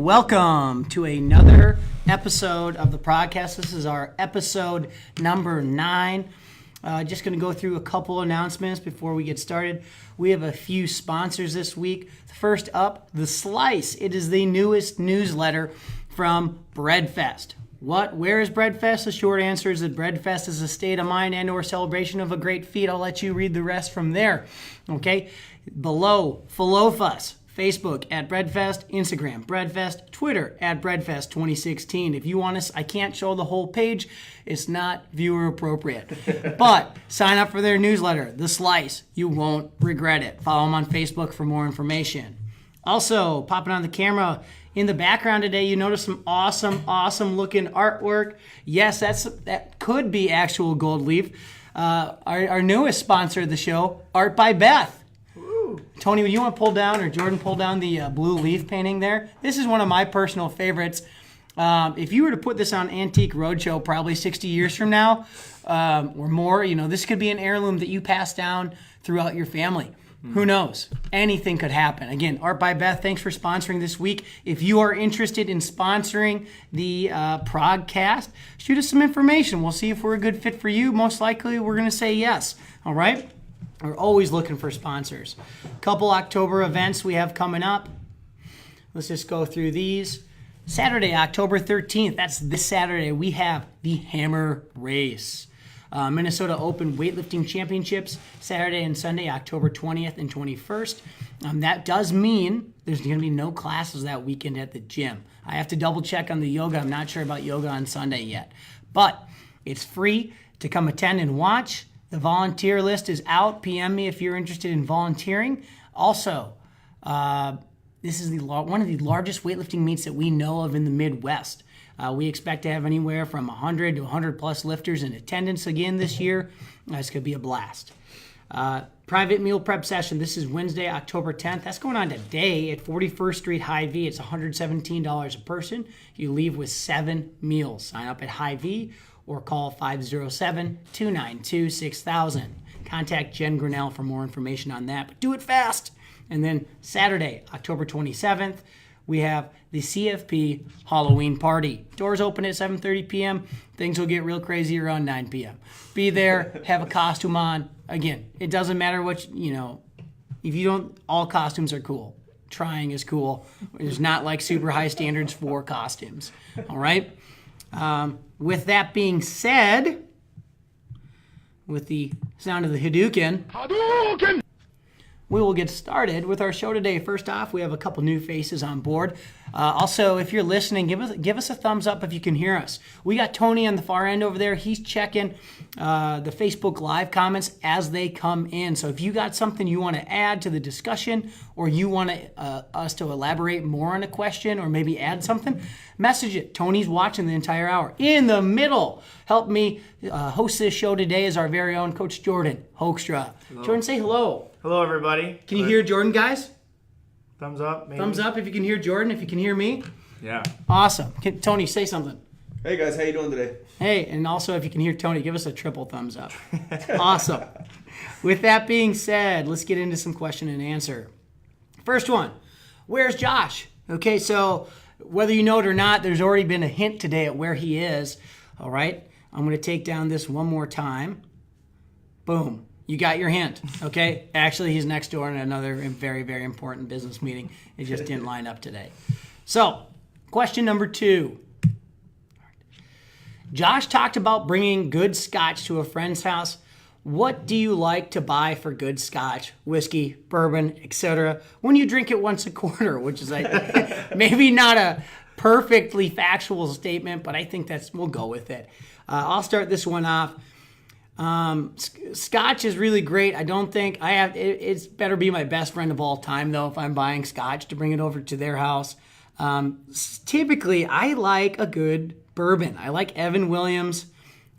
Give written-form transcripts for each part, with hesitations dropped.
welcome to another episode of the Prog.cast. This is our episode number 9. Just going to go through a couple announcements before we get started. We have a few sponsors this week. First up, The Slice. It is the newest newsletter from Breadfest. Where is Breadfest? The short answer is that Breadfest is a state of mind and or celebration of a great feat. I'll let you read the rest from there. Okay? Below, Falofus. Facebook at Breadfest, Instagram Breadfest, Twitter at Breadfest 2016. If you want us, I can't show the whole page. It's not viewer appropriate. But sign up for their newsletter, The Slice. You won't regret it. Follow them on Facebook for more information. Also, popping on the camera in the background today, you notice some awesome looking artwork. Yes, that could be actual gold leaf. Our newest sponsor of the show, Art by Beth. Tony, would you want to pull down, or Jordan, pull down the blue leaf painting there? This is one of my personal favorites. If you were to put this on Antique Roadshow probably 60 years from now or more, this could be an heirloom that you pass down throughout your family. Who knows? Anything could happen. Again, Art by Beth, thanks for sponsoring this week. If you are interested in sponsoring the Prog.cast, shoot us some information. We'll see if we're a good fit for you. Most likely, we're going to say yes. All right? We're always looking for sponsors. A couple October events we have coming up. Let's just go through these. Saturday, October 13th, that's this Saturday, we have the Hammer Race. Minnesota Open Weightlifting Championships, Saturday and Sunday, October 20th and 21st. That does mean there's going to be no classes that weekend at the gym. I have to double check on the yoga. I'm not sure about yoga on Sunday yet. But it's free to come attend and watch. The volunteer list is out. PM me if you're interested in volunteering. Also, this is one of the largest weightlifting meets that we know of in the Midwest. We expect to have anywhere from 100 to 100 plus lifters in attendance again this year. This could be a blast. Private meal prep session. This is Wednesday, October 10th. That's going on today at 41st Street Hy-Vee. It's $117 a person. You leave with 7 meals. Sign up at Hy-Vee or call 507-292-6000. Contact Jen Grinnell for more information on that, but do it fast. And then Saturday, October 27th, we have the CFP Halloween Party. Doors open at 7:30 p.m. Things will get real crazy around 9 p.m. Be there, have a costume on. Again, it doesn't matter what, if you don't, all costumes are cool. Trying is cool. There's not like super high standards for costumes. All right? With that being said, with the sound of the Hadouken, we will get started with our show today. First off, we have a couple new faces on board. Also, if you're listening, give us a thumbs up if you can hear us. We got Tony on the far end over there. He's checking the Facebook Live comments as they come in. So if you got something you want to add to the discussion, or you want us to elaborate more on a question, or maybe add something, message it. Tony's watching the entire hour. In the middle, help me host this show today is our very own Coach Jordan Hoekstra. Hello. Jordan, say hello. Hello, everybody. Can you hear Jordan, guys? Thumbs up, maybe. Thumbs up if you can hear Jordan, if you can hear me. Yeah. Awesome. Tony, say something. Hey, guys. How you doing today? Hey, and also if you can hear Tony, give us a triple thumbs up. Awesome. With that being said, let's get into some question and answer. First one, where's Josh? Okay, so whether you know it or not, there's already been a hint today at where he is. All right, I'm going to take down this one more time. Boom. You got your hint, okay? Actually, he's next door in another very, very important business meeting. It just didn't line up today. So, question number 2. Josh talked about bringing good scotch to a friend's house. What do you like to buy for good scotch, whiskey, bourbon, etc. when you drink it once a quarter, which is like maybe not a perfectly factual statement, but I think we'll go with it. I'll start this one off. Scotch is really great. I don't think it's better be my best friend of all time though if I'm buying scotch to bring it over to their house. Typically I like a good bourbon. I like Evan Williams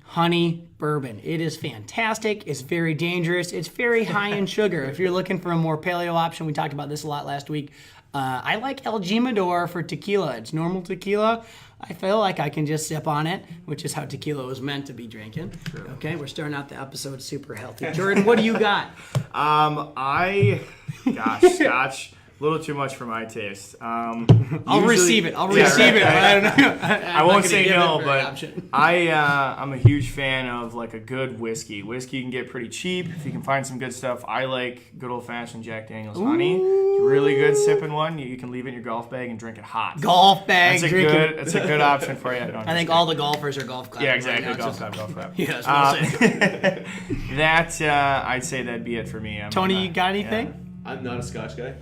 honey bourbon. It is fantastic. It's very dangerous. It's very high in sugar. If you're looking for a more paleo option, we talked about this a lot last week. I like El Jimador for tequila. It's normal tequila. I feel like I can just sip on it, which is how tequila was meant to be drinking. True. Okay, we're starting out the episode super healthy. Jordan, what do you got? Scotch. little too much for my taste. I'll receive it. I'll receive it. Right. I don't know. I won't say no, but option. I'm a huge fan of like a good whiskey. Whiskey can get pretty cheap if you can find some good stuff. I like good old-fashioned Jack Daniel's honey. It's a really good sipping one. You can leave it in your golf bag and drink it hot. Golf bag drinking. It's a good option for you. I think all the golfers are golf clap. Yeah, exactly. Right now, golf clap. Yeah, that's what I'm saying. That I'd say that'd be it for me. Tony, you got anything? Yeah. I'm not a Scotch guy,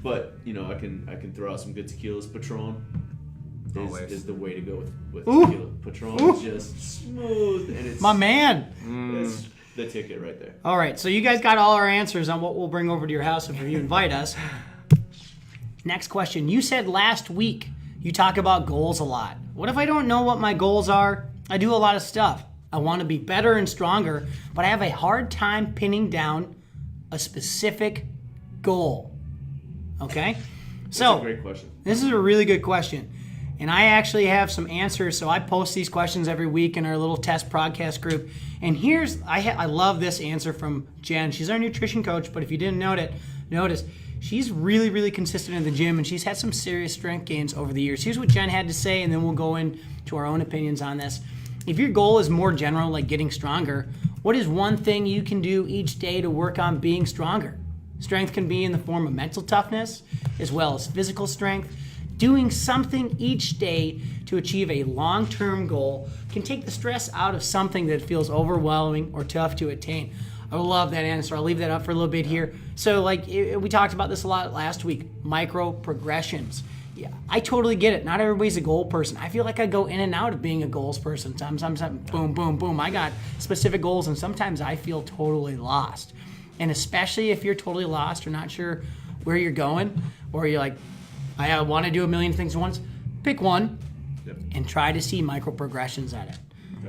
but I can throw out some good tequilas. Patron is the way to go with tequila. Patron is just smooth and it's My man. It's the ticket right there. All right, so you guys got all our answers on what we'll bring over to your house if you invite us. Next question. You said last week you talk about goals a lot. What if I don't know what my goals are? I do a lot of stuff. I want to be better and stronger, but I have a hard time pinning down a specific goal. Okay? That's So a great question. this is a really good question. And I actually have some answers. So I post these questions every week in our little test Prog.cast group. And I love this answer from Jen. She's our nutrition coach, but if you didn't notice, she's really, really consistent in the gym, and she's had some serious strength gains over the years. Here's what Jen had to say, and then we'll go into our own opinions on this. If your goal is more general, like getting stronger, what is one thing you can do each day to work on being stronger? Strength can be in the form of mental toughness as well as physical strength. Doing something each day to achieve a long-term goal can take the stress out of something that feels overwhelming or tough to attain. I love that answer. I'll leave that up for a little bit here. So we talked about this a lot last week, micro progressions. Yeah, I totally get it. Not everybody's a goal person. I feel like I go in and out of being a goals person. Sometimes boom, boom, boom. I got specific goals, and sometimes I feel totally lost. And especially if you're totally lost or not sure where you're going, or you're like, I want to do a million things at once, pick one and try to see micro progressions at it.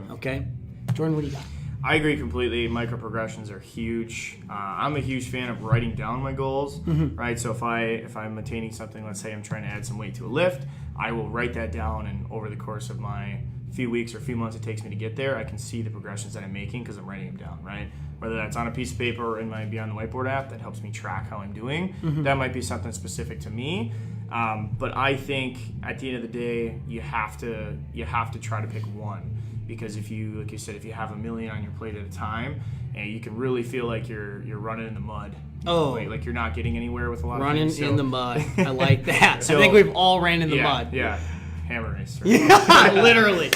Okay? Jordan, what do you got? I agree completely. Micro progressions are huge. I'm a huge fan of writing down my goals, right? So if I'm attaining something, let's say I'm trying to add some weight to a lift, I will write that down, and over the course of my few weeks or few months it takes me to get there, I can see the progressions that I'm making because I'm writing them down, right? Whether that's on a piece of paper or in my Beyond the Whiteboard app, that helps me track how I'm doing. That might be something specific to me. But I think at the end of the day, you have to try to pick one. Because if you, like you said, if you have a million on your plate at a time, and you can really feel like you're running in the mud. Oh, like you're not getting anywhere with a lot of running things. in the mud. I like that. So, I think we've all ran in the mud. Yeah, hammer race. Right? Yeah, literally.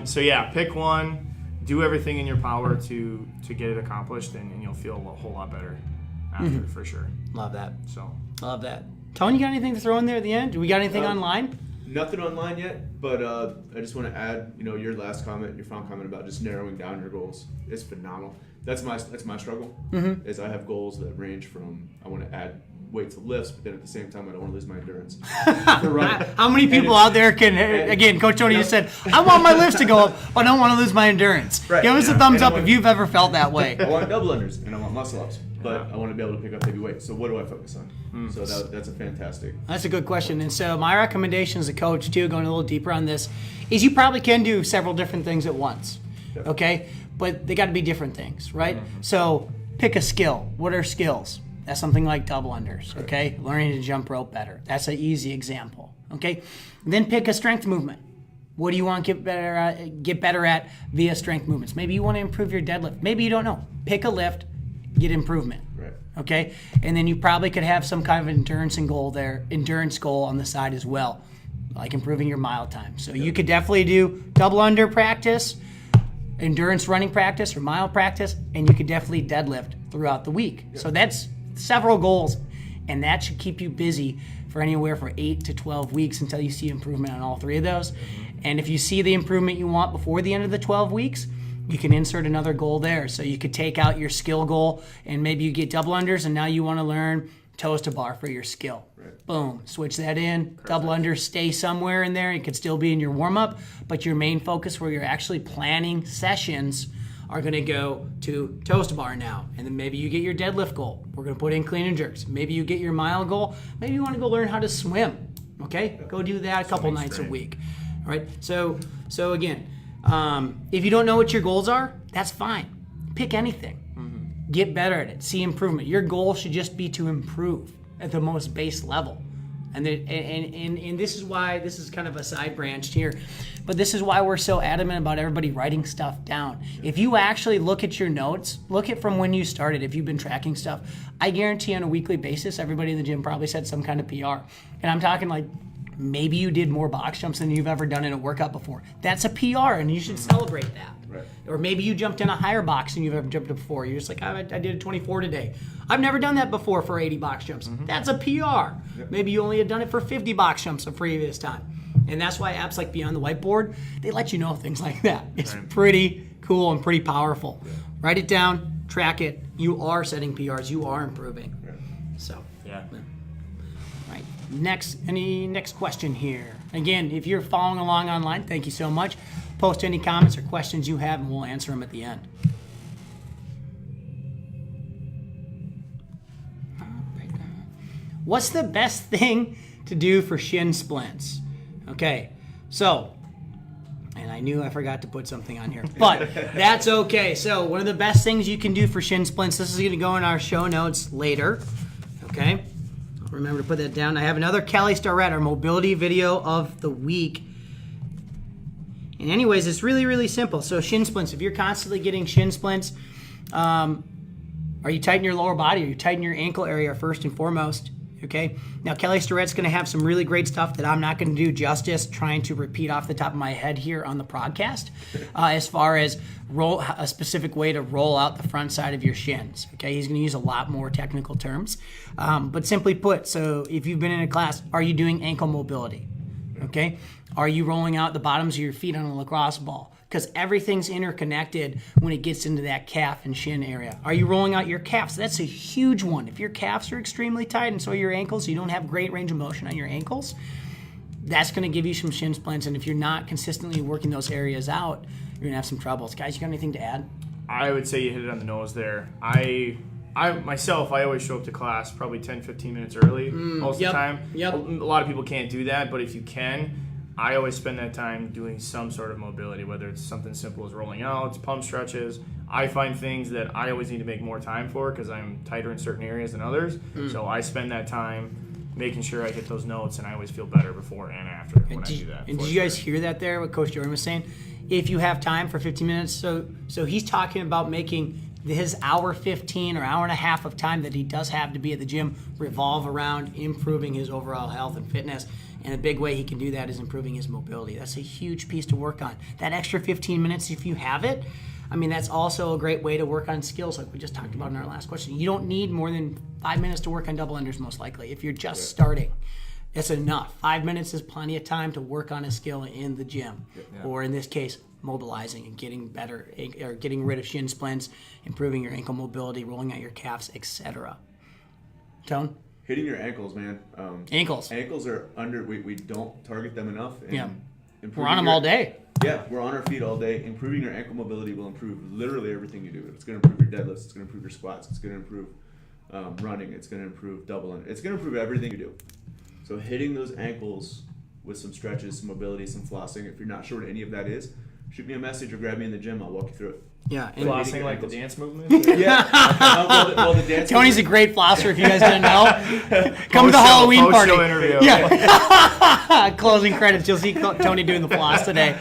So yeah, pick one, do everything in your power to get it accomplished, and you'll feel a whole lot better after for sure. Love that. So Love that. Tony, you got anything to throw in there at the end? Do we got anything online? Nothing online yet, but I just want to add, your last comment, your final comment about just narrowing down your goals is phenomenal. That's my struggle. Is I have goals that range from I want to add weight to lifts, but then at the same time I don't want to lose my endurance. How many people out there can? Again, Coach Tony just said, "I want my lifts to go up, but I don't want to lose my endurance." Right. Give us a thumbs up if you've ever felt that way. I want double unders and I want muscle ups, but I want to be able to pick up heavy weight. So what do I focus on? So that's a fantastic. That's a good question. And so my recommendation as a coach, too, going a little deeper on this, is you probably can do several different things at once, okay? But they got to be different things, right? So pick a skill. What are skills? That's something like double unders, okay? Learning to jump rope better. That's an easy example, okay? Then pick a strength movement. What do you want to get better at via strength movements? Maybe you want to improve your deadlift. Maybe you don't know. Pick a lift, get improvement. Right. Okay, and then you probably could have some kind of endurance goal on the side as well, like improving your mile time. So you could definitely do double under practice, endurance running practice, or mile practice, and you could definitely deadlift throughout the week. So that's several goals, and that should keep you busy for anywhere from 8 to 12 weeks until you see improvement on all three of those. And if you see the improvement you want before the end of the 12 weeks, you can insert another goal there. So you could take out your skill goal, and maybe you get double unders, and now you want to learn toes to bar for your skill. Right. Boom, switch that in. Double unders stay somewhere in there. It could still be in your warm-up, but your main focus where you're actually planning sessions are going to go to toes to bar now. And then maybe you get your deadlift goal. We're going to put in clean and jerks. Maybe you get your mile goal. Maybe you want to go learn how to swim. Okay? Go do that a couple nights a week. All right? So again, if you don't know what your goals are, that's fine. Pick anything. Get better at it. See improvement. Your goal should just be to improve. at the most base level. And this is why, this is kind of a side branch here, but this is why we're so adamant about everybody writing stuff down. If you actually look at your notes, look at from when you started, if you've been tracking stuff, I guarantee on a weekly basis, everybody in the gym probably said some kind of PR. And I'm talking like, maybe you did more box jumps than you've ever done in a workout before. That's a PR, and you should celebrate that. Right. Or maybe you jumped in a higher box than you've ever jumped before. You're just like, I did a 24 today. I've never done that before for 80 box jumps. That's a PR. Yep. Maybe you only had done it for 50 box jumps a previous time. And that's why apps like Beyond the Whiteboard, they let you know things like that. It's pretty cool and pretty powerful. Yeah. Write it down, track it. You are setting PRs. You are improving. Yeah. So, yeah. Right. Next question here. Again, if you're following along online, thank you so much. Post any comments or questions you have, and we'll answer them at the end. What's the best thing to do for shin splints? Okay, so, and I knew I forgot to put something on here, but that's okay. So one of the best things you can do for shin splints, this is going to go in our show notes later, okay? Remember to put that down. I have another Kelly Starrett, our mobility video of the week. And anyways, it's really, really simple. So shin splints, if you're constantly getting shin splints, are you tight in your lower body? Are you tight in your ankle area first and foremost? Okay. Now, Kelly Starrett's going to have some really great stuff that I'm not going to do justice trying to repeat off the top of my head here on the Prog.cast as far as a specific way to roll out the front side of your shins. Okay. He's going to use a lot more technical terms. But simply put, so if you've been in a class, are you doing ankle mobility? Okay. Are you rolling out the bottoms of your feet on a lacrosse ball? Because everything's interconnected when it gets into that calf and shin area. Are you rolling out your calves? That's a huge one. If your calves are extremely tight and so are your ankles, you don't have great range of motion on your ankles, that's going to give you some shin splints. And if you're not consistently working those areas out, you're going to have some troubles. Guys, you got anything to add? I would say you hit it on the nose there. I myself, I always show up to class probably 10, 15 minutes early most of the time. Yep. A lot of people can't do that, but if you can, I always spend that time doing some sort of mobility, whether it's something simple as rolling out, pump stretches. I find things that I always need to make more time for because I'm tighter in certain areas than others. So I spend that time making sure I hit those notes, and I always feel better before and after when I do that. And did you guys hear that there, what Coach Jordan was saying? If you have time for 15 minutes, so he's talking about making his hour 15 or hour and a half of time that he does have to be at the gym revolve around improving his overall health and fitness. And a big way he can do that is improving his mobility. That's a huge piece to work on. That extra 15 minutes, if you have it, I mean, that's also a great way to work on skills like we just talked about in our last question. You don't need more than 5 minutes to work on double unders, most likely. If you're just starting, it's enough. 5 minutes is plenty of time to work on a skill in the gym. Or in this case, mobilizing and getting better, or getting rid of shin splints, improving your ankle mobility, rolling out your calves, etc. Tone? Hitting your ankles, man. Ankles. Ankles are under. We don't target them enough. And we're on them all day. Yeah, we're on our feet all day. Improving your ankle mobility will improve literally everything you do. It's going to improve your deadlifts. It's going to improve your squats. It's going to improve running. It's going to improve doubling. It's going to improve everything you do. So hitting those ankles with some stretches, some mobility, some flossing. If you're not sure what any of that is, shoot me a message or grab me in the gym. I'll walk you through it. Yeah, and flossing like the dance movement. Yeah. Well, the dance. Tony's a great flosser. If you guys didn't know, come to the Halloween party. Interview. Yeah. Closing credits. You'll see Tony doing the floss today.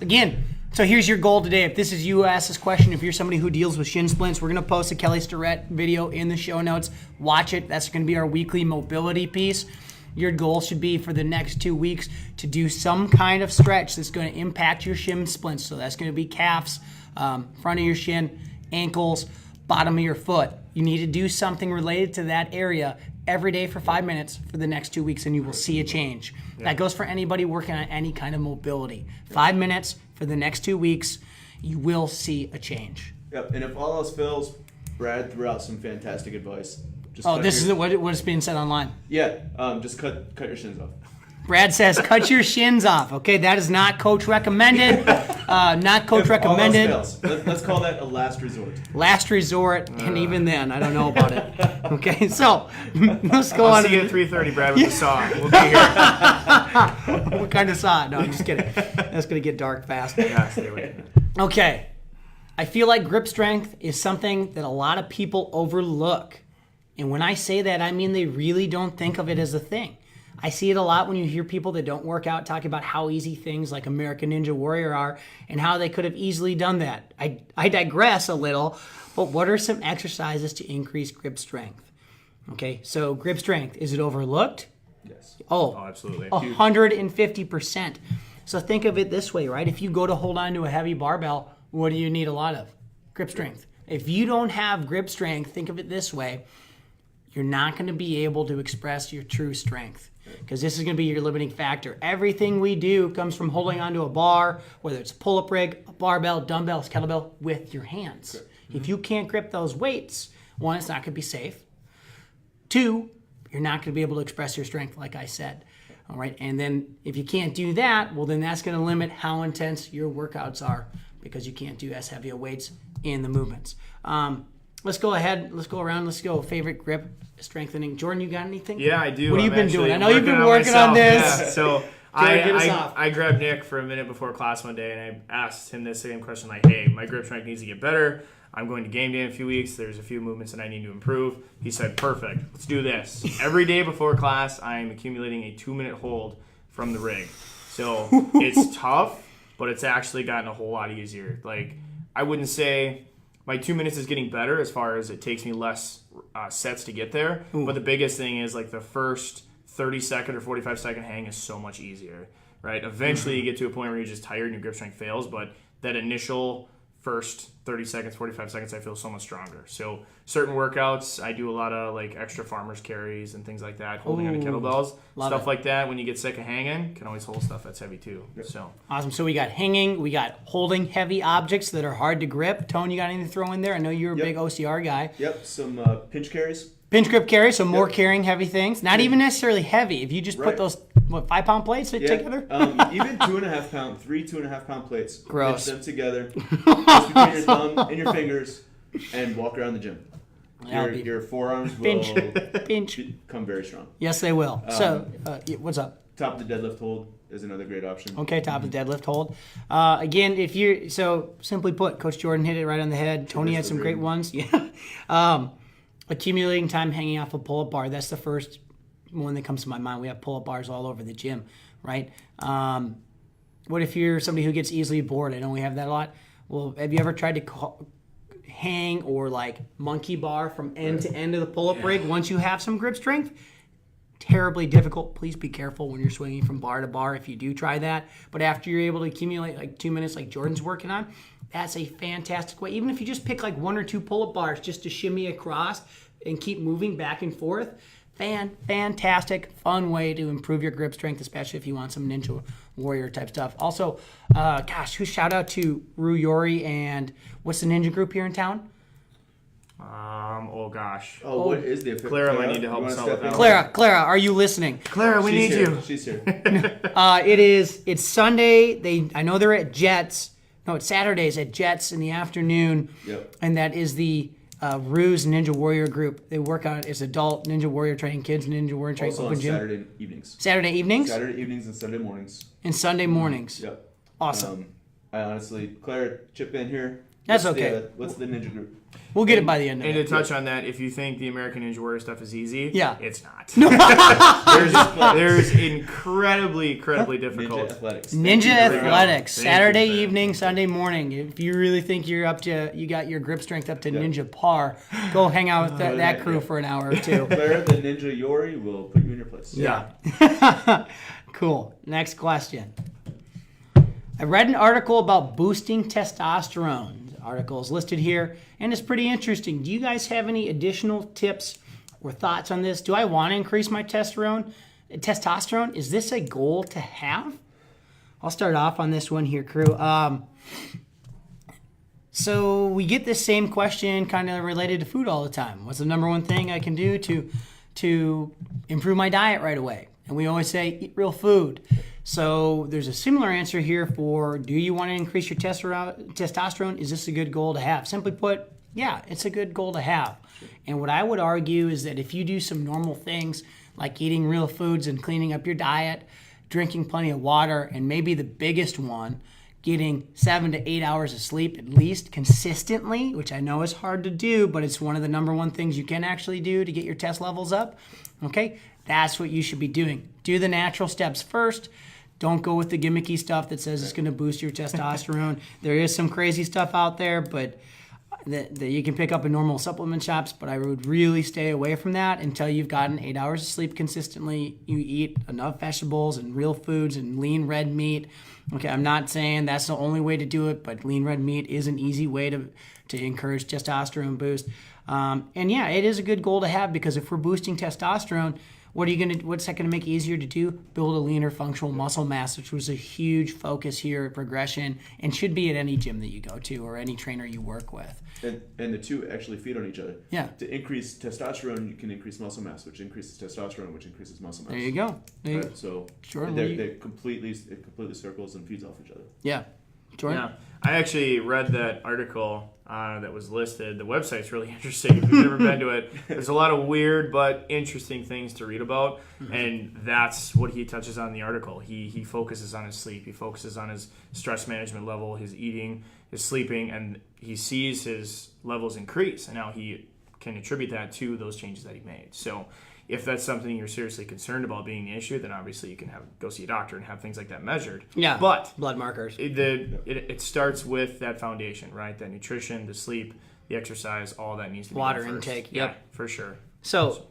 Again, so here's your goal today. If this is you ask this question, if you're somebody who deals with shin splints, we're going to post a Kelly Starrett video in the show notes. Watch it. That's going to be our weekly mobility piece. Your goal should be for the next 2 weeks to do some kind of stretch that's going to impact your shin splints. So that's going to be calves, front of your shin, ankles, bottom of your foot. You need to do something related to that area every day for 5 minutes for the next 2 weeks, and you will see a change. Yeah. That goes for anybody working on any kind of mobility. 5 minutes for the next 2 weeks, you will see a change. Yep, and if all else fails, Brad threw out some fantastic advice. This is what's being said online. Yeah, just cut your shins off. Brad says, cut your shins off. Okay, that is not coach recommended. Not coach recommended. All else fails. Let's call that a last resort. Last resort, and even then, I don't know about it. Okay, so let's go on. I'll see you at 3:30, Brad, with the saw. We'll be here. What kind of saw? No, I'm just kidding. That's going to get dark fast. Yeah, stay away. Okay, I feel like grip strength is something that a lot of people overlook. And when I say that, I mean they really don't think of it as a thing. I see it a lot when you hear people that don't work out talking about how easy things like American Ninja Warrior are and how they could have easily done that. I digress a little, but what are some exercises to increase grip strength? Okay, so grip strength, is it overlooked? Yes. Oh, absolutely. 150%. So think of it this way, right? If you go to hold on to a heavy barbell, what do you need a lot of? Grip strength. If you don't have grip strength, think of it this way, you're not going to be able to express your true strength because this is going to be your limiting factor. Everything we do comes from holding onto a bar, whether it's a pull-up rig, a barbell, dumbbells, kettlebell, with your hands. Mm-hmm. If you can't grip those weights, one, it's not going to be safe. Two, you're not going to be able to express your strength, like I said. All right, and then if you can't do that, well, then that's going to limit how intense your workouts are because you can't do as heavy of weights in the movements. Let's go ahead. Let's go around. Let's go favorite grip strengthening. Jordan, you got anything? Yeah, I do. What have you been doing? I know you've been on working on this. Yeah, so get us off. I grabbed Nick for a minute before class one day, and I asked him this same question, like, hey, my grip strength needs to get better. I'm going to game day in a few weeks. There's a few movements that I need to improve. He said, perfect. Let's do this. Every day before class, I'm accumulating a 2-minute hold from the rig. So it's tough, but it's actually gotten a whole lot easier. Like, I wouldn't say my 2 minutes is getting better as far as it takes me less sets to get there. Ooh. But the biggest thing is like the first 30-second or 45-second hang is so much easier, right? Eventually you get to a point where you're just tired and your grip strength fails, but that initial first 30 seconds, 45 seconds, I feel so much stronger. So certain workouts, I do a lot of like extra farmer's carries and things like that, holding on to kettlebells, stuff like that. When you get sick of hanging, can always hold stuff that's heavy too. So awesome. So we got hanging, we got holding heavy objects that are hard to grip. Tone, you got anything to throw in there? I know you're a big OCR guy. Yep, some pinch carries. Pinch grip carry, so more carrying heavy things. Not even necessarily heavy. If you just put those, 5-pound plates together? Even 2.5 pound, 2.5 pound plates. Gross. Pinch them together. Just between your thumb and your fingers, and walk around the gym. Your forearms will become very strong. Yes, they will. So, what's up? Top of the deadlift hold is another great option. Okay, top of the deadlift hold. Again, simply put, Coach Jordan hit it right on the head. Tony had some great ones. Yeah. Accumulating time hanging off a pull-up bar. That's the first one that comes to my mind. We have pull-up bars all over the gym, right? What if you're somebody who gets easily bored? I know we have that a lot. Well, have you ever tried to hang or like monkey bar from end to end of the pull-up rig once you have some grip strength? Terribly difficult. Please be careful when you're swinging from bar to bar if you do try that. But after you're able to accumulate like 2 minutes like Jordan's working on, that's a fantastic way. Even if you just pick like 1 or 2 pull-up bars just to shimmy across and keep moving back and forth, fantastic, fun way to improve your grip strength, especially if you want some Ninja Warrior type stuff. Also, shout out to Ru Yori and what's the ninja group here in town? What is the Clara might need to help us out with that. Clara, are you listening? Clara, we need you. She's here. It's Sunday. I know they're at Jets. No, it's Saturdays at Jets in the afternoon. Yep. And that is the Ru's Ninja Warrior group. They work out as adult Ninja Warrior training, kids Ninja Warrior training, also open on gym. Saturday evenings. Saturday evenings? Saturday evenings and Sunday mornings. And Sunday mornings. Yep. Awesome. I honestly, Claire, chip in here. That's okay. What's the ninja group? We'll get it by the end of it. And to touch on that, if you think the American Ninja Warrior stuff is easy, it's not. There's incredibly difficult. Ninja Athletics. Ninja Athletics. Saturday evening, Sunday morning. If you really think you got your grip strength up to Ninja par, go hang out with that crew for an hour or two. Claire, the Ninja Yori will put you in your place. Yeah. Cool. Next question. I read an article about boosting testosterone. The article is listed here, and it's pretty interesting. Do you guys have any additional tips or thoughts on this? Do I want to increase my testosterone? Is this a goal to have? I'll start off on this one here, crew. So we get this same question kind of related to food all the time. What's the number one thing I can do to improve my diet right away? And we always say, eat real food. So there's a similar answer here for, do you want to increase your testosterone? Is this a good goal to have? Simply put, yeah, it's a good goal to have. And what I would argue is that if you do some normal things like eating real foods and cleaning up your diet, drinking plenty of water, and maybe the biggest one, getting 7 to 8 hours of sleep at least consistently, which I know is hard to do, but it's one of the number one things you can actually do to get your test levels up. Okay, that's what you should be doing. Do the natural steps first. Don't go with the gimmicky stuff that says it's going to boost your testosterone. There is some crazy stuff out there, but that you can pick up in normal supplement shops, but I would really stay away from that until you've gotten 8 hours of sleep consistently. You eat enough vegetables and real foods and lean red meat. Okay, I'm not saying that's the only way to do it, but lean red meat is an easy way to encourage testosterone boost. And yeah, it is a good goal to have, because if we're boosting testosterone, what's that gonna make easier to do? Build a leaner functional muscle mass, which was a huge focus here at Progression and should be at any gym that you go to or any trainer you work with. And the two actually feed on each other. Yeah. To increase testosterone, you can increase muscle mass, which increases testosterone, which increases muscle mass. There you go. Right? So Sure. it completely circles and feeds off each other. Yeah. Jordan? Yeah, I actually read that article that was listed. The website's really interesting. If you've never been to it, there's a lot of weird but interesting things to read about, and that's what he touches on in the article. He focuses on his sleep. He focuses on his stress management level, his eating, his sleeping, and he sees his levels increase, and now he can attribute that to those changes that he made. So if that's something you're seriously concerned about being an issue, then obviously you can go see a doctor and have things like that measured. Yeah. But blood markers. it starts with that foundation, right? That nutrition, the sleep, the exercise, all that needs to be Water done first. intake. Yeah, Yep. for sure. So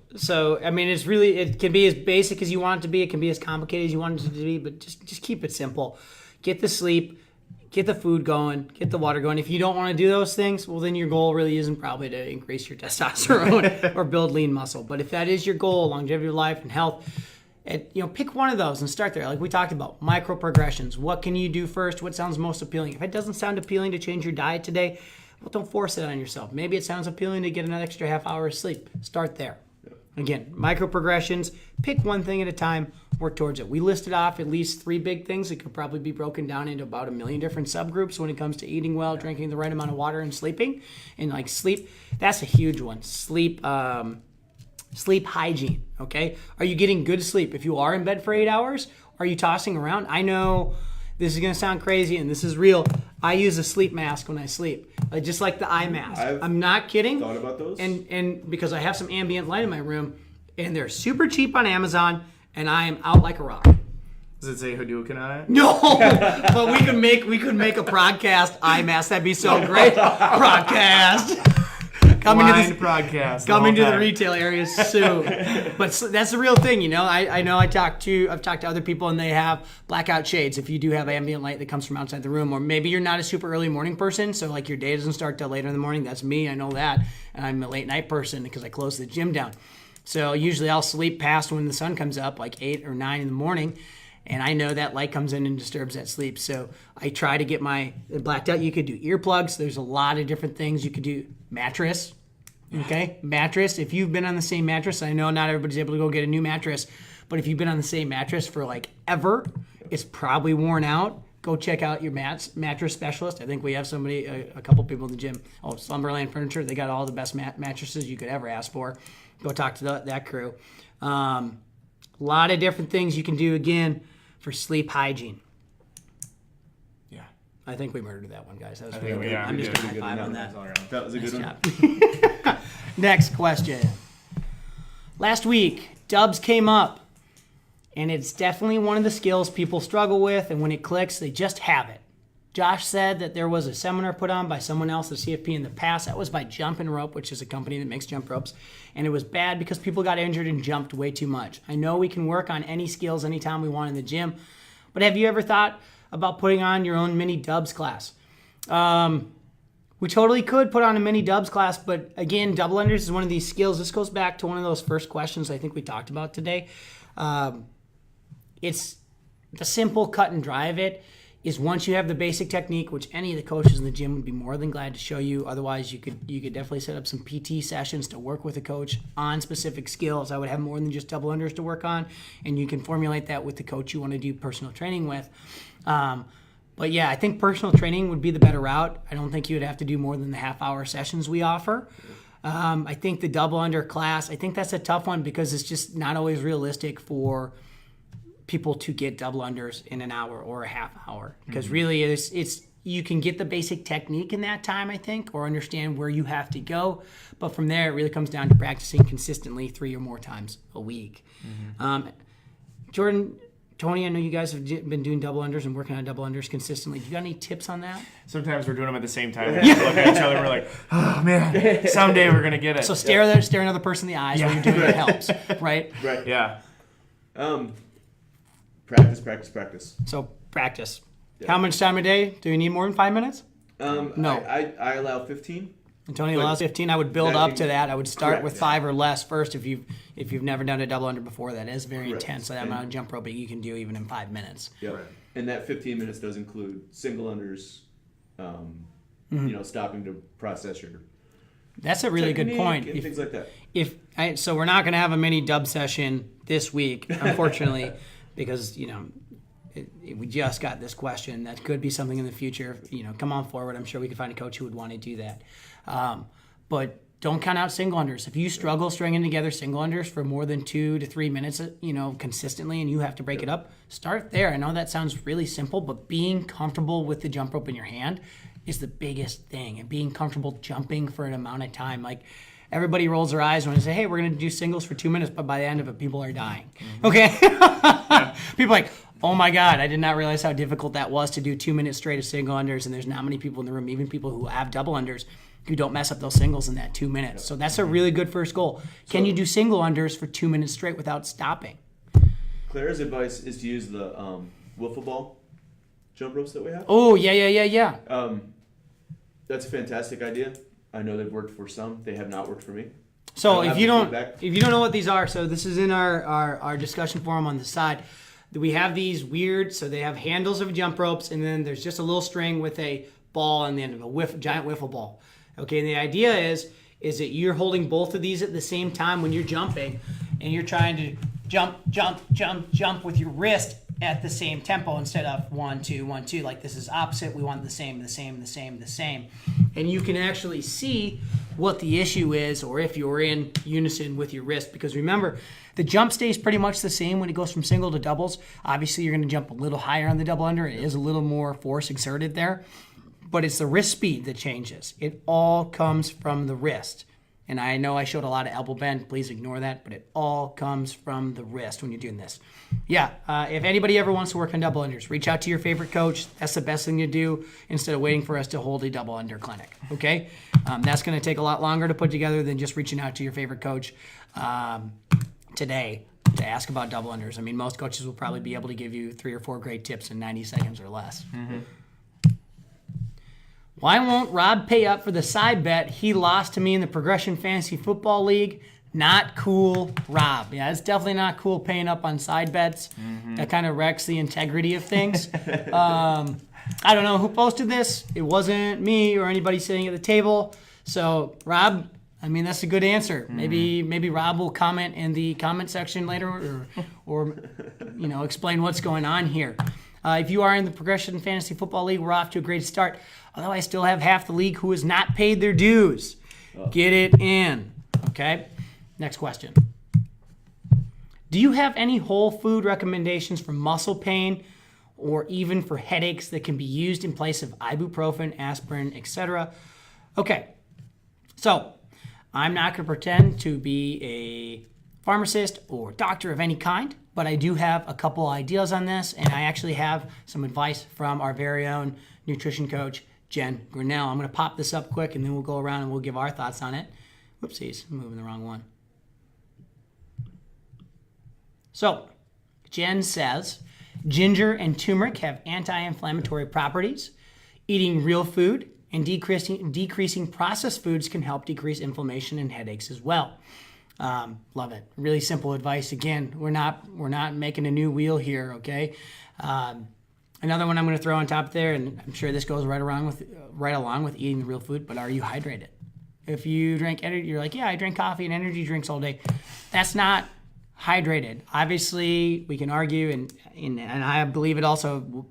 I mean, it can be as basic as you want it to be. It can be as complicated as you want it to be, but just keep it simple. Get the sleep, get the food going, get the water going. If you don't want to do those things, well, then your goal really isn't probably to increase your testosterone or build lean muscle. But if that is your goal, longevity of life and health, pick one of those and start there. Like we talked about, micro progressions. What can you do first? What sounds most appealing? If it doesn't sound appealing to change your diet today, well, don't force it on yourself. Maybe it sounds appealing to get an extra half hour of sleep. Start there. Again, micro progressions, pick one thing at a time, work towards it. We listed off at least 3 big things that could probably be broken down into about 1 million different subgroups when it comes to eating well, drinking the right amount of water, and sleeping. And like sleep, that's a huge one. Sleep hygiene, okay? Are you getting good sleep? If you are in bed for 8 hours, are you tossing around? I know this is going to sound crazy, and this is real. I use a sleep mask when I sleep, just like the eye mask. I'm not kidding. Thought about those? And because I have some ambient light in my room, and they're super cheap on Amazon, and I am out like a rock. Does it say Hadouken on it? No, but we could make a Prog.cast eye mask. That'd be so great. Prog.cast. Coming to the retail areas soon. But that's the real thing, I know I've talked to other people, and they have blackout shades if you do have ambient light that comes from outside the room, or maybe you're not a super early morning person, so like your day doesn't start till later in the morning. That's me, I know that, and I'm a late night person because I close the gym down. So usually I'll sleep past when the sun comes up, like 8 or 9 in the morning. And I know that light comes in and disturbs that sleep. So I try to get my blacked out. You could do earplugs. There's a lot of different things. You could do mattress. Okay? Mattress. If you've been on the same mattress, I know not everybody's able to go get a new mattress, but if you've been on the same mattress for like ever, it's probably worn out. Go check out your mattress specialist. I think we have somebody, a couple people in the gym. Oh, Slumberland Furniture. They got all the best mattresses you could ever ask for. Go talk to that crew. A lot of different things you can do, again, for sleep hygiene. Yeah. I think we murdered that one, guys. That was think really we- good. yeah, I'm we just did. going to high five on that. That was a good one. Job. Next question. Last week, dubs came up, and it's definitely one of the skills people struggle with, and when it clicks, they just have it. Josh said that there was a seminar put on by someone else at CFP in the past. That was by Jump and Rope, which is a company that makes jump ropes. And it was bad because people got injured and jumped way too much. I know we can work on any skills anytime we want in the gym, but have you ever thought about putting on your own mini dubs class? We totally could put on a mini dubs class, but again, double unders is one of these skills. This goes back to one of those first questions I think we talked about today. It's the simple cut and dry of it is once you have the basic technique, which any of the coaches in the gym would be more than glad to show you. Otherwise, you could definitely set up some PT sessions to work with a coach on specific skills. I would have more than just double unders to work on, and you can formulate that with the coach you want to do personal training with. But yeah, I think personal training would be the better route. I don't think you would have to do more than the half-hour sessions we offer. I think the double under class, I think that's a tough one because it's just not always realistic for people to get double unders in an hour or a half hour, because really it's you can get the basic technique in that time, I think, or understand where you have to go. But from there, it really comes down to practicing consistently 3 or more times a week. Jordan, Tony, I know you guys have been doing double unders and working on double unders consistently. Do you got any tips on that? Sometimes we're doing them at the same time. We look at each other and we're like, oh, man, someday we're going to get it. So stare another person in the eyes while you're doing it helps, right? Right. Yeah. Practice. So practice. Yeah. How much time a day? Do you need more than 5 minutes? No. I allow 15. And Tony allows 15. I would build up to that. I would start Correct, with yeah. 5 or less first if you've never done a double under before. That is very Correct. intense. So that amount of jump roping you can do even in 5 minutes. Yeah. Right. And that 15 minutes does include single unders, stopping to process your That's a really good technique point. and things like that. So we're not going to have a mini dub session this week, unfortunately, because we just got this question. That could be something in the future. Come on forward. I'm sure we can find a coach who would want to do that. But don't count out single unders. If you struggle stringing together single unders for more than 2 to 3 minutes, consistently, and you have to break it up, start there. I know that sounds really simple, but being comfortable with the jump rope in your hand is the biggest thing. And being comfortable jumping for an amount of time. Like, everybody rolls their eyes when they say, hey, we're going to do singles for 2 minutes, but by the end of it, people are dying. Okay? People are like, oh my God, I did not realize how difficult that was to do 2 minutes straight of single unders, and there's not many people in the room, even people who have double unders, who don't mess up those singles in that 2 minutes. So that's a really good first goal. Can you do single unders for 2 minutes straight without stopping? Claire's advice is to use the wiffle ball jump ropes that we have. Oh, yeah. That's a fantastic idea. I know they've worked for some. They have not worked for me. So I if have you the don't feedback. know what these are, so this is in our discussion forum on the side. We have these weird, so they have handles of jump ropes, and then there's just a little string with a ball on the end of a giant wiffle ball. Okay, and the idea is that you're holding both of these at the same time when you're jumping, and you're trying to jump with your wrist at the same tempo instead of 1, 2, 1, 2. Like, this is opposite. We want the same. And you can actually see what the issue is, or if you're in unison with your wrist. Because remember, the jump stays pretty much the same when it goes from single to doubles. Obviously, you're going to jump a little higher on the double under. It is a little more force exerted there. But it's the wrist speed that changes. It all comes from the wrist. And I know I showed a lot of elbow bend. Please ignore that. But it all comes from the wrist when you're doing this. Yeah, if anybody ever wants to work on double unders, reach out to your favorite coach. That's the best thing to do instead of waiting for us to hold a double under clinic. Okay? That's going to take a lot longer to put together than just reaching out to your favorite coach today to ask about double unders. I mean, most coaches will probably be able to give you 3 or 4 great tips in 90 seconds or less. Mm-hmm. Why won't Rob pay up for the side bet he lost to me in the Progression Fantasy Football League? Not cool, Rob. Yeah, it's definitely not cool paying up on side bets. Mm-hmm. That kind of wrecks the integrity of things. I don't know who posted this. It wasn't me or anybody sitting at the table. So, Rob, I mean, that's a good answer. Mm-hmm. Maybe Rob will comment in the comment section later or explain what's going on here. If you are in the Progression Fantasy Football League, we're off to a great start. Although I still have half the league who has not paid their dues. Get it in. Okay? Next question. Do you have any whole food recommendations for muscle pain or even for headaches that can be used in place of ibuprofen, aspirin, etc.? Okay. So, I'm not going to pretend to be a pharmacist or doctor of any kind, but I do have a couple ideas on this, and I actually have some advice from our very own nutrition coach, Jen Grinnell. I'm going to pop this up quick, and then we'll go around and we'll give our thoughts on it. Whoopsies, I'm moving the wrong one. So, Jen says, ginger and turmeric have anti-inflammatory properties. Eating real food and decreasing processed foods can help decrease inflammation and headaches as well. Love it. Really simple advice. Again, we're not making a new wheel here, okay? Another one I'm going to throw on top there, and I'm sure this goes right along with eating the real food, but are you hydrated? If you drink energy, you're like, yeah, I drink coffee and energy drinks all day. That's not hydrated. Obviously, we can argue, and I believe it also,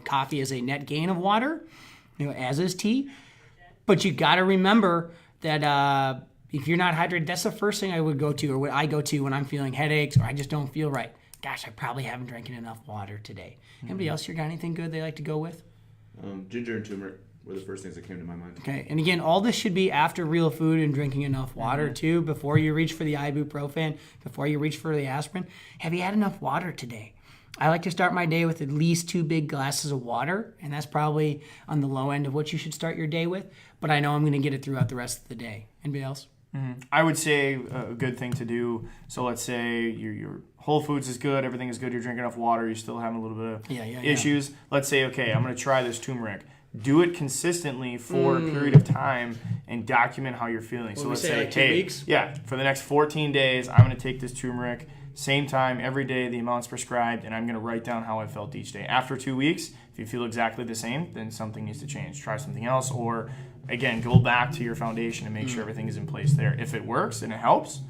coffee is a net gain of water, as is tea. But you got to remember that if you're not hydrated, that's the first thing I would go to, or what I go to when I'm feeling headaches or I just don't feel right. gosh, I probably haven't drank enough water today. Anybody else here got anything good they like to go with? Ginger and turmeric were the first things that came to my mind. Okay, and again, all this should be after real food and drinking enough water too, before you reach for the ibuprofen, before you reach for the aspirin. Have you had enough water today? I like to start my day with at least 2 big glasses of water, and that's probably on the low end of what you should start your day with, but I know I'm going to get it throughout the rest of the day. Anybody else? I would say a good thing to do. So let's say your Whole Foods is good, everything is good, you're drinking enough water, you're still having a little bit of issues. Let's say, okay, I'm going to try this turmeric. Do it consistently for a period of time and document how you're feeling. So let's say, like 2 weeks? Yeah, for the next 14 days, I'm going to take this turmeric, same time, every day, the amounts prescribed, and I'm going to write down how I felt each day. After 2 weeks, if you feel exactly the same, then something needs to change. Try something else, or again, go back to your foundation and make sure everything is in place there. If it works and it helps,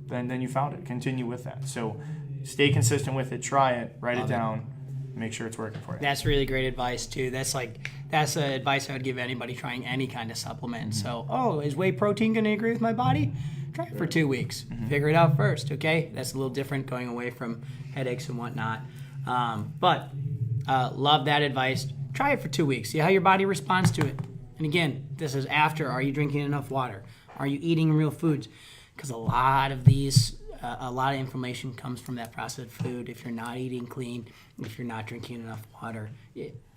then you found it. Continue with that. So stay consistent with it. Try it. Write it down. Make sure it's working for you. That's really great advice too. That's the advice I would give anybody trying any kind of supplement. So, is whey protein going to agree with my body? Try it for 2 weeks. Figure it out first, okay? That's a little different going away from headaches and whatnot. But love that advice. Try it for 2 weeks. See how your body responds to it. And again, this is after. Are you drinking enough water? Are you eating real foods? Because a lot of inflammation comes from that processed food. If you're not eating clean, if you're not drinking enough water.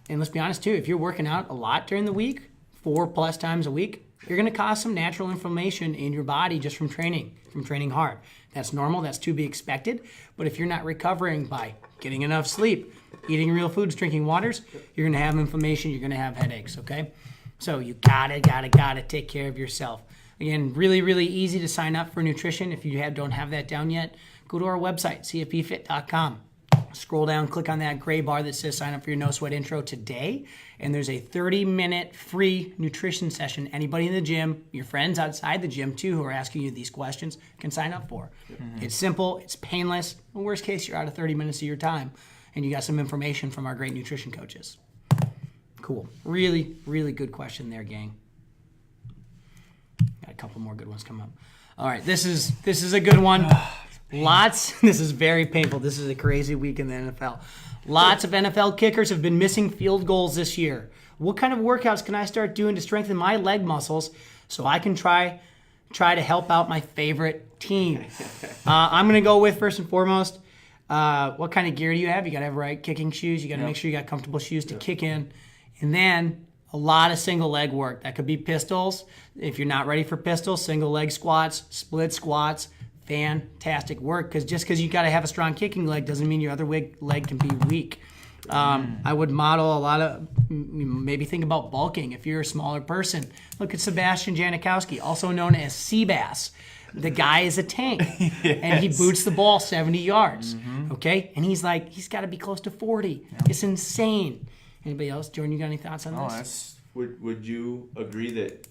And let's be honest too, if you're working out a lot during the week, 4+ times a week, you're going to cause some natural inflammation in your body just from training hard. That's normal. That's to be expected. But if you're not recovering by getting enough sleep, eating real foods, drinking waters, you're going to have inflammation. You're going to have headaches, okay? So you gotta take care of yourself. Again, really, really easy to sign up for nutrition. If you don't have that down yet, go to our website, cfpfit.com. Scroll down, click on that gray bar that says sign up for your No Sweat Intro today. And there's a 30-minute free nutrition session. Anybody in the gym, your friends outside the gym too, who are asking you these questions, can sign up for. It's simple, it's painless. In the worst case, you're out of 30 minutes of your time and you got some information from our great nutrition coaches. Cool. Really, really good question there, gang. Got a couple more good ones coming up. All right, this is a good one. This is very painful. This is a crazy week in the NFL. Lots of NFL kickers have been missing field goals this year. What kind of workouts can I start doing to strengthen my leg muscles so I can try to help out my favorite team? I'm going to go with, first and foremost, what kind of gear do you have? You got to have right kicking shoes. You got to make sure you got comfortable shoes to kick in. And then a lot of single leg work. That could be pistols. If you're not ready for pistols, single leg squats, split squats, fantastic work. Because just because you got to have a strong kicking leg doesn't mean your other leg can be weak. I would model a lot of, maybe think about bulking if you're a smaller person. Look at Sebastian Janikowski, also known as Seabass. The guy is a tank, and he boots the ball 70 yards, okay? And he's got to be close to 40. Yeah. It's insane. Anybody else? Jordan, you got any thoughts on this? Would you agree that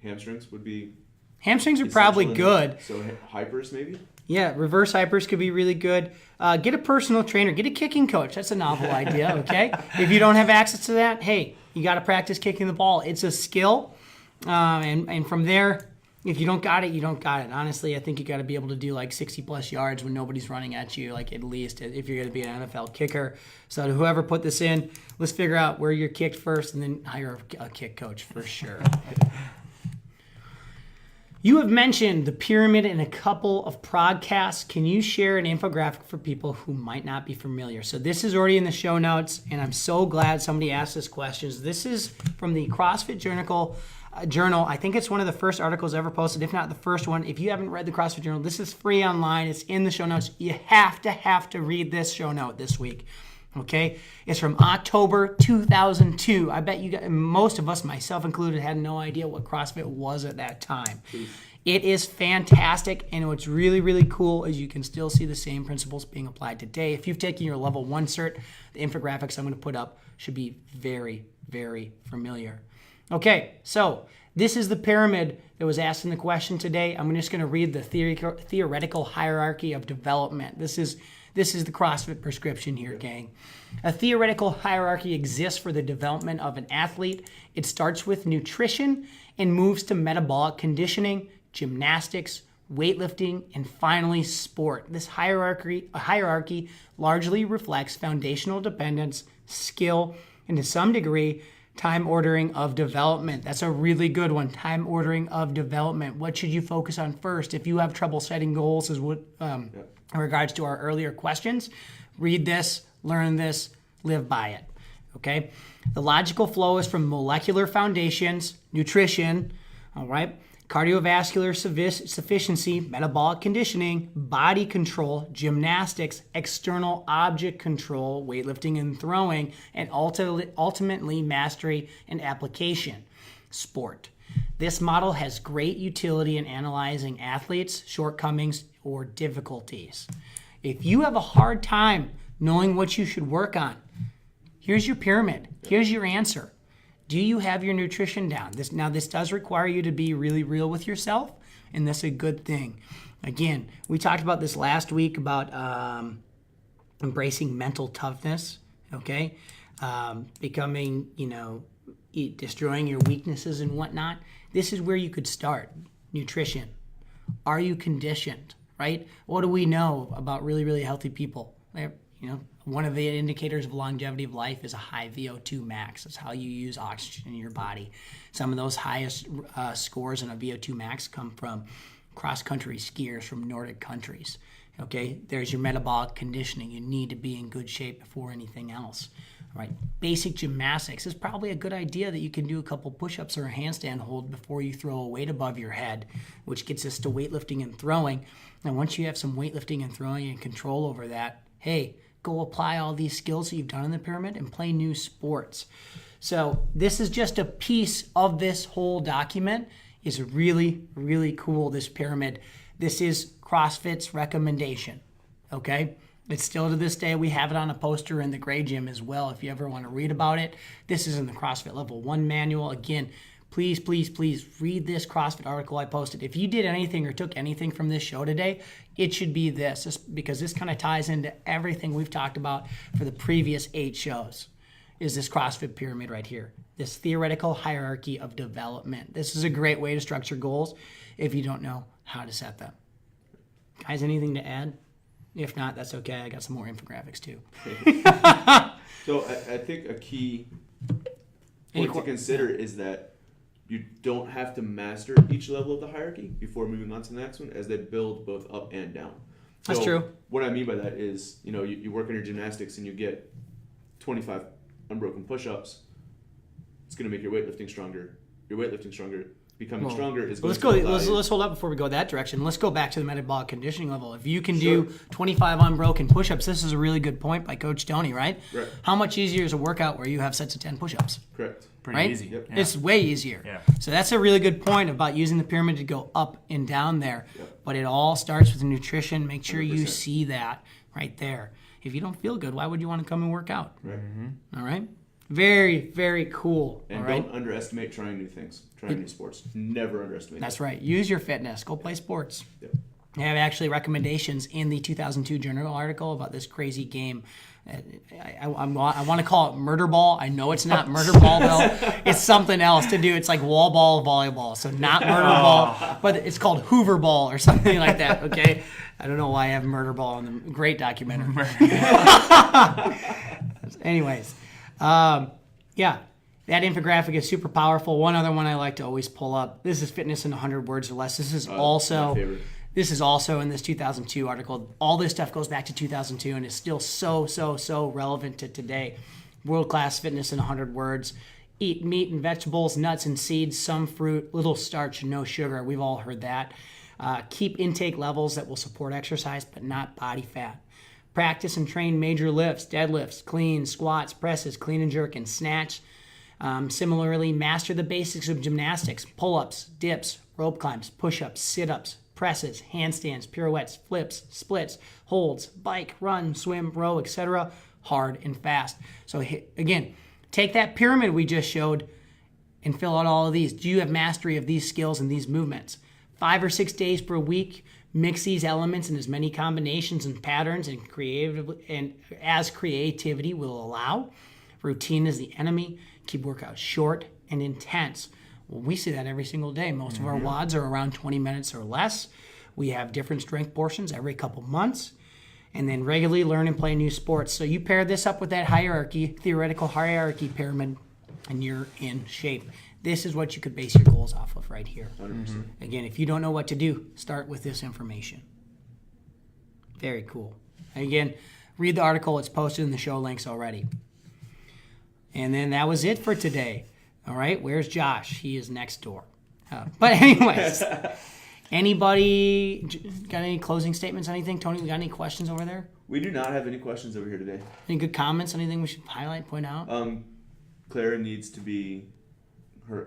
hamstrings would be... Hamstrings are probably good. So hypers maybe? Yeah, reverse hypers could be really good. Get a personal trainer. Get a kicking coach. That's a novel idea, okay? If you don't have access to that, hey, you got to practice kicking the ball. It's a skill. And from there, if you don't got it, you don't got it. Honestly, I think you got to be able to do like 60-plus yards when nobody's running at you, like at least if you're going to be an NFL kicker. So whoever put this in, let's figure out where you're kicked first and then hire a kick coach for sure. You have mentioned the pyramid in a couple of Prog.casts. Can you share an infographic for people who might not be familiar? So this is already in the show notes, and I'm so glad somebody asked this question. This is from the CrossFit Journal. I think it's one of the first articles ever posted, if not the first one. If you haven't read the CrossFit Journal, this is free online. It's in the show notes. You have to read this show note this week. Okay? It's from October 2002. I bet you guys, most of us, myself included, had no idea what CrossFit was at that time. It is fantastic, and what's really, really cool is you can still see the same principles being applied today. If you've taken your level 1 cert, the infographics I'm going to put up should be very, very familiar. Okay, so this is the pyramid that was asked in the question today. I'm just going to read the theoretical hierarchy of development. This is the CrossFit prescription here, gang. A theoretical hierarchy exists for the development of an athlete. It starts with nutrition and moves to metabolic conditioning, gymnastics, weightlifting, and finally sport. This hierarchy largely reflects foundational dependence, skill, and to some degree, time ordering of development. That's a really good one. Time ordering of development. What should you focus on first? If you have trouble setting goals, in regards to our earlier questions, read this, learn this, live by it. Okay? The logical flow is from molecular foundations, nutrition, all right, cardiovascular sufficiency, metabolic conditioning, body control, gymnastics, external object control, weightlifting and throwing, and ultimately mastery and application, sport. This model has great utility in analyzing athletes' shortcomings or difficulties. If you have a hard time knowing what you should work on, here's your pyramid. Here's your answer. Do you have your nutrition down? This does require you to be really real with yourself, and that's a good thing. Again, we talked about this last week about embracing mental toughness, okay? Becoming, destroying your weaknesses and whatnot. This is where you could start. Nutrition. Are you conditioned, right? What do we know about really, really healthy people? One of the indicators of longevity of life is a high VO2 max. That's how you use oxygen in your body. Some of those highest scores in a VO2 max come from cross-country skiers from Nordic countries. Okay, there's your metabolic conditioning. You need to be in good shape before anything else. All right, basic gymnastics is probably a good idea that you can do a couple push-ups or a handstand hold before you throw a weight above your head, which gets us to weightlifting and throwing. And once you have some weightlifting and throwing and control over that, hey, go apply all these skills that you've done in the pyramid and play new sports. So this is just a piece of this whole document. It's really, really cool, this pyramid. This is CrossFit's recommendation, okay? It's still to this day, we have it on a poster in the Gray Gym as well if you ever want to read about it. This is in the CrossFit Level 1 manual. Again, please read this CrossFit article I posted. If you did anything or took anything from this show today, it should be this because this kind of ties into everything we've talked about for the previous 8 shows, is this CrossFit pyramid right here, this theoretical hierarchy of development. This is a great way to structure goals if you don't know how to set them. Guys, anything to add? If not, that's okay. I got some more infographics too. So I think a key point to consider is that you don't have to master each level of the hierarchy before moving on to the next one, as they build both up and down. So that's true. What I mean by that is, you work on your gymnastics and you get 25 unbroken push-ups. It's going to make your weightlifting stronger. Your weightlifting stronger. Becoming stronger is going to let's hold up before we go that direction. Let's go back to the metabolic conditioning level. If you can do 25 unbroken push-ups, this is a really good point by Coach Tony, right? Right. How much easier is a workout where you have sets of 10 push-ups? Correct. Pretty easy. Yep. Yeah. It's way easier. Yeah. So that's a really good point about using the pyramid to go up and down there. Yep. But it all starts with nutrition. Make sure 100%. you see that right there. If you don't feel good, why would you want to come and work out? Right. Mm-hmm. All right? Very, very cool. And all right? don't underestimate trying new things, trying new sports. Never underestimate That's that. right. Use your fitness. Go play sports. Yep. I have actually recommendations in the 2002 journal article about this crazy game. I want to call it murder ball. I know it's not murder ball, though. It's something else to do. It's like wall ball volleyball. So not murder ball, but it's called Hoover ball or something like that, okay? I don't know why I have murder ball in the great documentary. Anyways, yeah, that infographic is super powerful. One other one I like to always pull up. This is Fitness in 100 Words or Less. This is My favorite. This is also in this 2002 article. All this stuff goes back to 2002 and is still so relevant to today. World-class fitness in 100 words. Eat meat and vegetables, nuts and seeds, some fruit, little starch, no sugar. We've all heard that. Keep intake levels that will support exercise but not body fat. Practice and train major lifts, deadlifts, clean, squats, presses, clean and jerk, and snatch. Similarly, master the basics of gymnastics, pull-ups, dips, rope climbs, push-ups, sit-ups, presses, handstands, pirouettes, flips, splits, holds, bike, run, swim, row, etc. Hard and fast. So again, take that pyramid we just showed and fill out all of these. Do you have mastery of these skills and these movements? 5 or 6 days per week. Mix these elements in as many combinations and patterns and as creativity will allow. Routine is the enemy. Keep workouts short and intense. Well, we see that every single day. Most of our WODs are around 20 minutes or less. We have different strength portions every couple months, and then regularly learn and play new sports. So you pair this up with that theoretical hierarchy pyramid, and you're in shape. This is what you could base your goals off of right here. 100%. Again, if you don't know what to do, start with this information. Very cool. And again, read the article. It's posted in the show links already. And then that was it for today. All right, where's Josh? He is next door. But anyways, anybody got any closing statements, anything? Tony, we got any questions over there? We do not have any questions over here today. Any good comments, anything we should highlight, point out? Clara needs her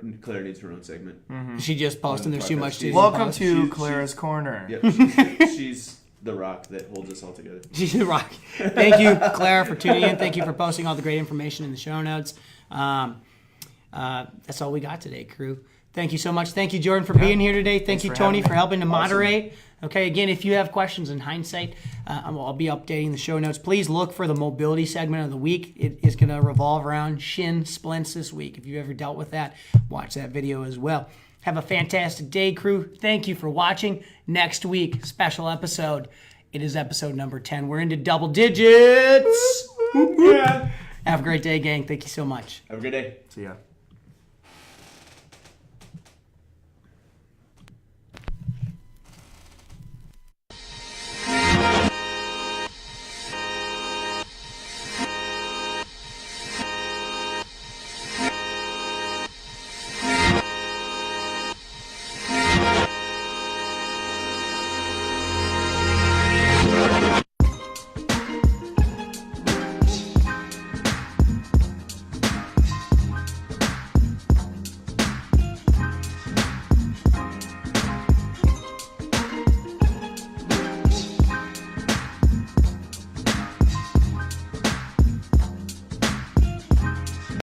own segment. She just posted, there's too much to Welcome post. to Clara's Corner. Yep, she's the rock that holds us all together. She's the rock. Thank you, Clara, for tuning in. Thank you for posting all the great information in the show notes. That's all we got today, crew. Thank you so much. Thank you, Jordan, for being here today. Thank you, for Tony, having me. for helping to Awesome. moderate. Okay, again, if you have questions in hindsight, I'll be updating the show notes. Please look for the mobility segment of the week. It is going to revolve around shin splints this week. If you've ever dealt with that, watch that video as well. Have a fantastic day, crew. Thank you for watching. Next week, special episode. It is episode number 10. We're into double digits. Yeah. Have a great day, gang. Thank you so much. Have a good day. See ya.